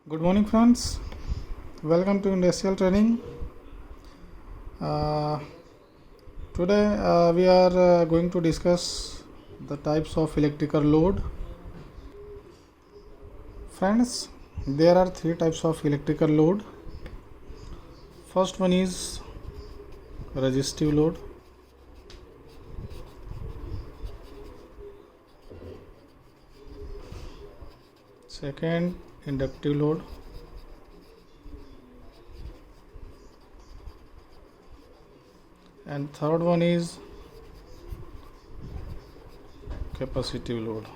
Good morning, friends. Welcome to Industrial Training. Uh, Today we are going to discuss the types of electrical load. Friends, there are three types of electrical load. First one is resistive load. Second, inductive load. And third one is capacitive load.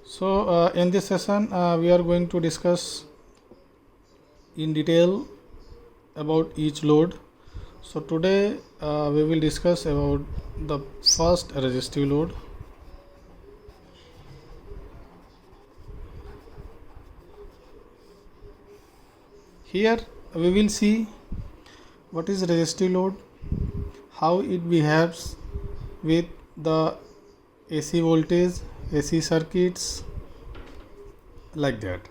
So in this session we are going to discuss in detail about each load. So today we will discuss about the first resistive load. Here we will see what is resistive load, how it behaves with the AC voltage, AC circuits, like that.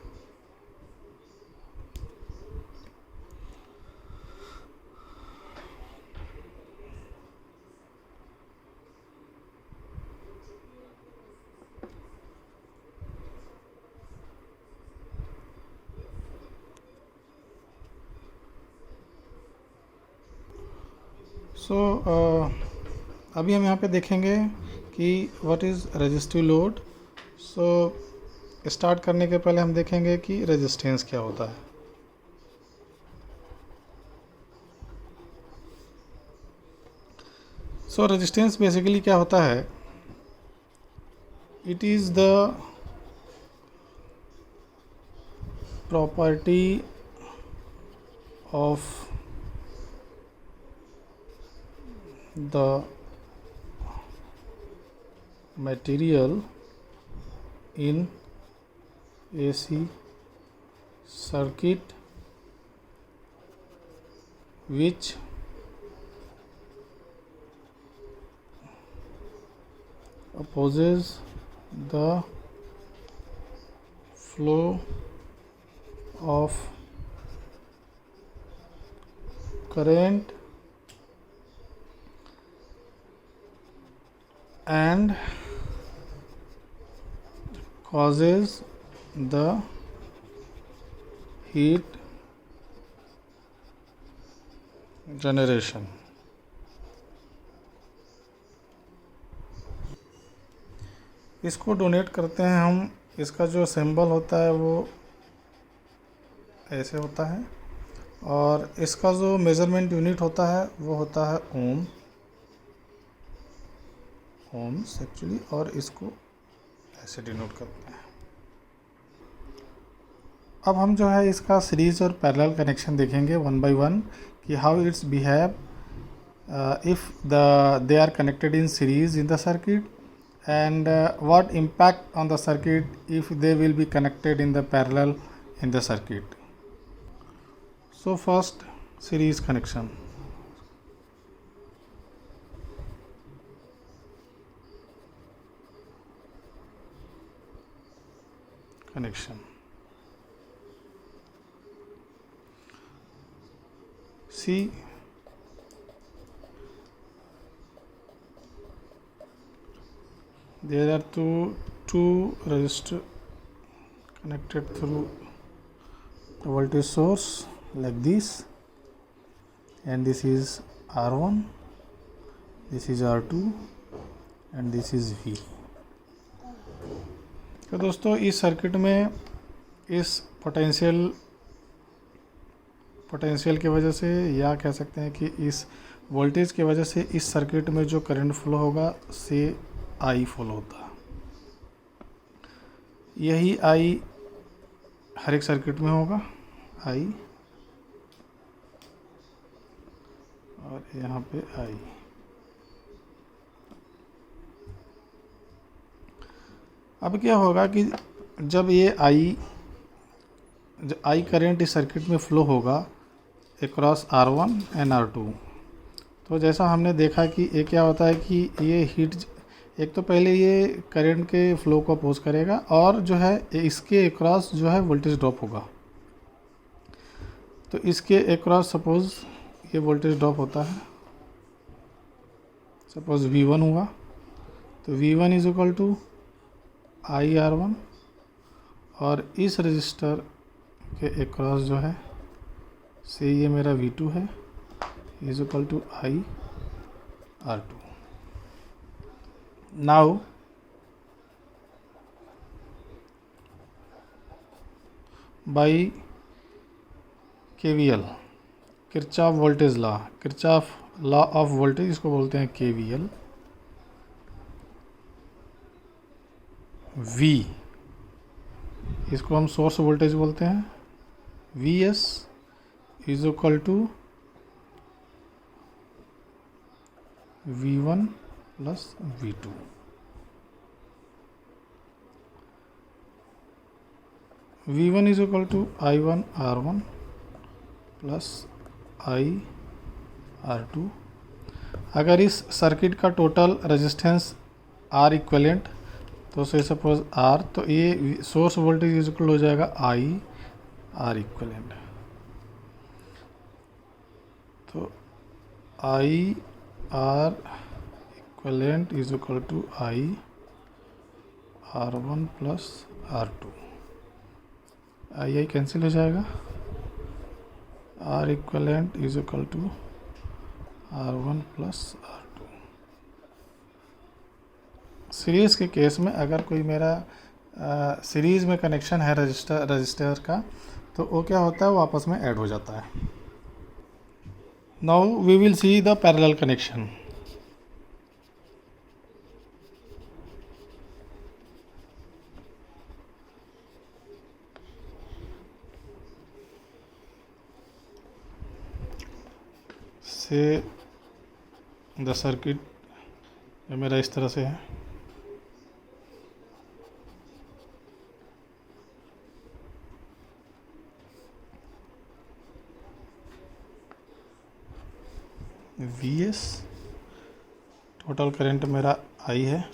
सो अभी हम यहाँ पे देखेंगे कि what is resistive load. So start करने के पहले हम देखेंगे कि रेजिस्टेंस क्या होता है. सो रेजिस्टेंस बेसिकली क्या होता है, it is the property of the material in AC circuit which opposes the flow of current and causes the heat generation. इसको डोनेट करते हैं हम. इसका जो सिंबल होता है वो ऐसे होता है और इसका जो मेज़रमेंट यूनिट होता है वो होता है ओम्स एक्चुअली, और इसको ऐसे डिनोट करते हैं. अब हम जो है इसका सीरीज और पैरेलल कनेक्शन देखेंगे वन बाय वन कि how it's behave if they are connected in series in the circuit and what impact on the circuit if they will be connected in the parallel in the circuit. So first, series connection. See, there are two resistors connected through the voltage source like this, and this is R1, this is R2 and this is V. तो दोस्तों इस circuit में इस potential की वजह से, या कह सकते हैं कि इस वोल्टेज की वजह से इस सर्किट में जो करंट फ्लो होगा से आई फ्लो होता है. यही आई हर एक सर्किट में होगा, आई, और यहाँ पे आई. अब क्या होगा कि जब ये आई करंट इस सर्किट में फ्लो होगा अक्रॉस R1 एंड R2, तो जैसा हमने देखा कि ये क्या होता है कि ये हीट एक तो पहले ये करंट के फ्लो को अपोज करेगा और जो है इसके अक्रॉस जो है वोल्टेज ड्रॉप होगा। तो इसके अक्रॉस सपोज ये वोल्टेज ड्रॉप होता है, सपोज V1 हुआ, तो V1 is equal to IR1 और इस रजिस्टर के अक्रॉस जो है से ये मेरा V2 है is equal to IR2। Now by KVL, Kirchhoff voltage law, Kirchhoff law of voltage, इसको बोलते हैं KVL। V, इसको हम सोर्स वोल्टेज बोलते हैं। VS is equal to V1 plus V2। V1 is equal to I1 R1 plus IR2। अगर इस circuit का टोटल रेजिस्टेंस R इक्विवेलेंट, तो से सपोज R, तो ये सोर्स वोल्टेज इज इक्वल हो जाएगा IR इक्विवेलेंट। तो IR equivalent is equal to IR1 plus R2। I cancel हो जाएगा। R equivalent is equal to R1 plus R2। Series के केस में अगर कोई मेरा सीरीज़ में कनेक्शन है रजिस्टर का, तो वो क्या होता है, वो आपस में ऐड हो जाता है। Now we will see the parallel connection. Say the circuit मेरा इस तरह से है, VS, टोटल करंट मेरा I है,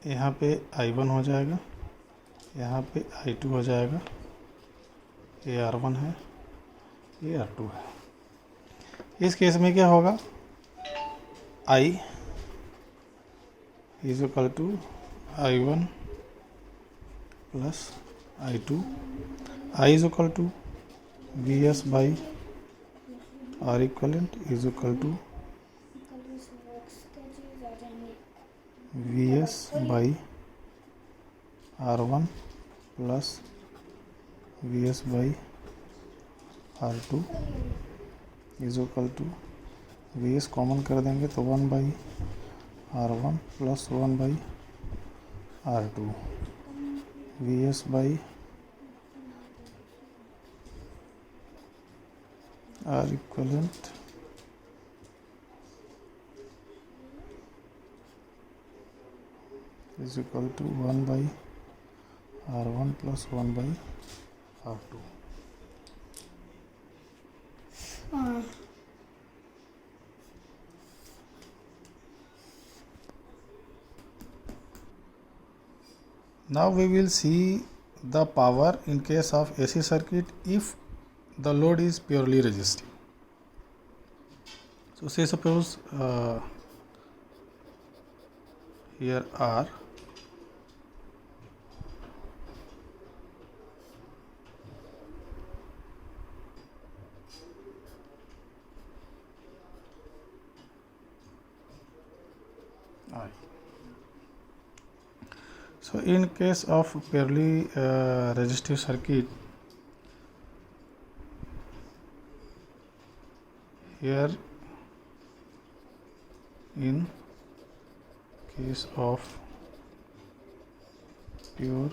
यहाँ पे I1 हो जाएगा, यहाँ पे I2 हो जाएगा, ये R1 है, ये R2 है। इस केस में क्या होगा, I is equal to I1 plus I2। I is equal to VS by R equivalent is equal to VS by R1 plus VS by R2 is equal to VS common कर देंगे तो 1 by R1 plus 1 by R2। VS by R equivalent is equal to 1 by R1 plus 1 by R2। Now we will see the power in case of AC circuit if the load is purely resistive. So say suppose here R, I. So in case of purely resistive circuit, here in case of pure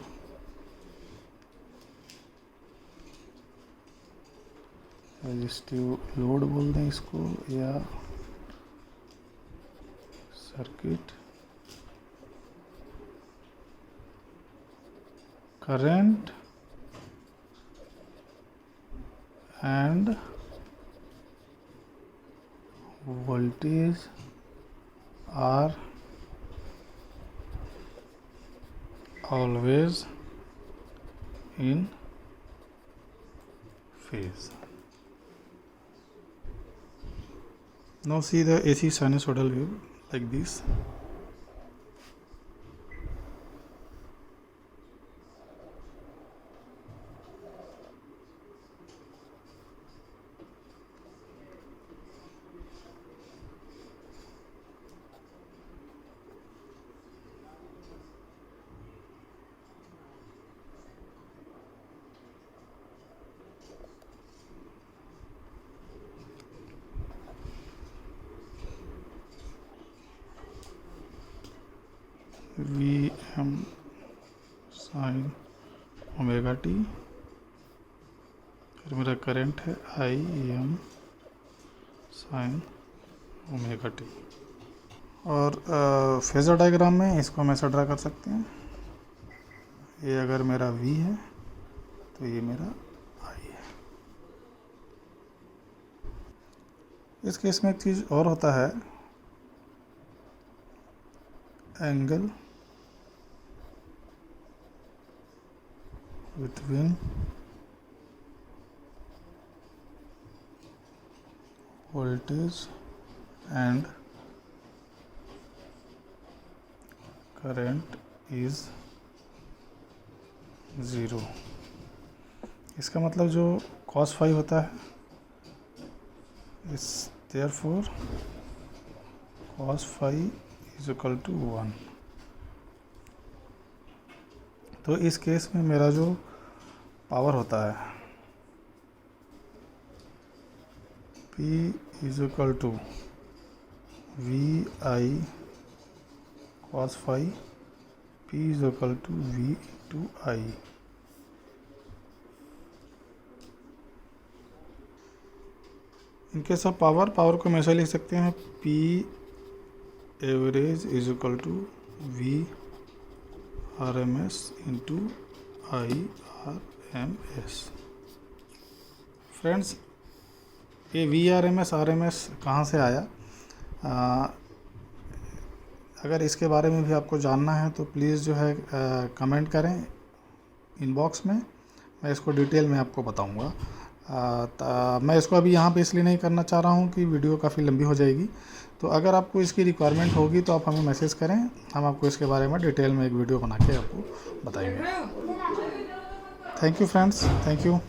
resistive load बोल दें इसको या circuit, current and voltage are always in phase. Now see the AC sinusoidal wave like this. Vm sin omega T, फिर मेरा current है I am sine omega T. और phasor diagram में इसको हम ऐसा ड्रा कर सकते हैं, ये अगर मेरा V है तो ये मेरा I है। इस केस में एक चीज़ और होता है, angle between voltage and current is 0। इसका मतलब जो cos phi होता है, इस therefore cos phi is equal to 1। तो इस केस में मेरा जो पावर होता है P is equal to V I cos phi, P is equal to V to I. In case of power को हम ऐसे लिख सकते हैं, P average is equal to V RMS into IRMS। Friends, ये VRMS कहाँ से आया? अगर इसके बारे में भी आपको जानना है तो प्लीज़ जो है कमेंट करें इनबॉक्स में, मैं इसको डिटेल में आपको बताऊंगा। मैं इसको अभी यहाँ पे इसलिए नहीं करना चाह रहा हूँ कि वीडियो काफ़ी लंबी हो जाएगी। तो अगर आपको इसकी रिक्वायरमेंट होगी तो आप हमें मैसेज करें, हम आपको इसके बारे में डिटेल में एक वीडियो बना के आपको बताएंगे। Thank you friends, thank you.